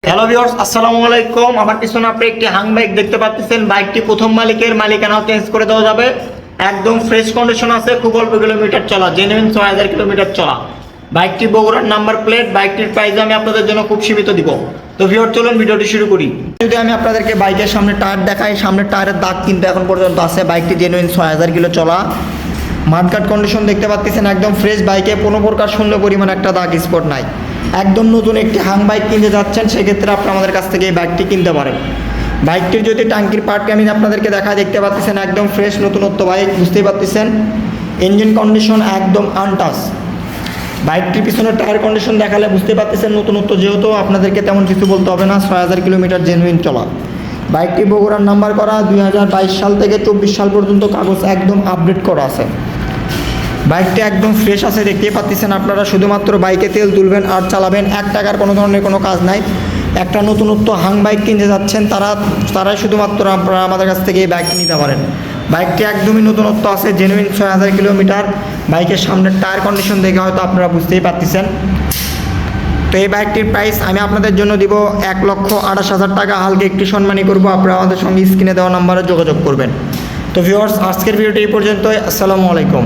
Hello viewers, আসসালামু আলাইকুম। আমার পিছনে আপনি একটি হাং বাইক দেখতে পাচ্ছেন। বাইকটি প্রথম মালিকের মালিকানাও চেঞ্জ করে দেওয়া যাবে। একদম ফ্রেশ কন্ডিশন আছে, খুব অল্প কিলোমিটার চলা, জেনুইন 6000 কিলোমিটার চলা বাইকটি। বগুড়ার নাম্বার প্লেট। বাইকটির প্রাইস আমি আপনাদের জন্য খুব সীমিত দিব। তো ভিউয়ার, চলুন ভিডিওটি শুরু করি। যদি আমি আপনাদেরকে বাইকের সামনে টায়ার দেখাই, সামনের টায়ারের দাগ কিন্তু এখন পর্যন্ত আছে। বাইকটি জেনুইন 6000 কিলো চলা, মাঠঘাট কন্ডিশন দেখতে পাচ্ছেন, একদম ফ্রেশ। বাইকে কোনো প্রকার শূন্য পরিমাণ একটা দাগ স্পট নাই। একদম নতুন একটি হাং বাইক কিনতে যাচ্ছেন, সেক্ষেত্রে আপনি আমাদের কাছ থেকে এই বাইকটি কিনতে পারেন। বাইকটির যদি টাঙ্কির পার্টকে আমি আপনাদেরকে দেখা, দেখতে পাচ্ছেন একদম ফ্রেশ নতুনত্ব বাইক, বুঝতেই পারতেছেন। ইঞ্জিন কন্ডিশন একদম আনটাচ। বাইকটির পিছনে টায়ার কন্ডিশন দেখালে বুঝতে পারতেছেন নতুনত্ব, যেহেতু আপনাদেরকে তেমন কিছু বলতে হবে না। 6000 কিলোমিটার জেনুইন চলা বাইকটি। বগুড়ার নাম্বার করা, 2022 সাল থেকে 24 সাল পর্যন্ত কাগজ একদম আপডেট করা আছে। বাইকটি একদম ফ্রেশ আছে, দেখতেই পাচ্ছেন আপনারা। শুধুমাত্র বাইকে তেল তুলবেন আর চালাবেন, 1 টাকার কোনো ধরনের কোনো কাজ নাই। একটা নতুনত্ব হাং বাইক কিনতে যাচ্ছেন, তারাই শুধুমাত্র আপনারা আমাদের কাছ থেকে এই বাইকটি নিতে পারেন। বাইকটি একদমই নতুনত্ব আছে, জেনুইন 6000 কিলোমিটার। বাইকের সামনের টায়ার কন্ডিশন দেখে হয়তো আপনারা বুঝতেই পারতেছেন। তো এই বাইকটির প্রাইস আমি আপনাদের জন্য দিব 1,28,000 টাকা। হালকা একটি সম্মানী করবো, আপনারা আমাদের সঙ্গে স্ক্রিনে দেওয়া নাম্বারে যোগাযোগ করবেন। তো ভিউয়ার্স, আজকের ভিডিওটি এই পর্যন্তই। আসসালামু আলাইকুম।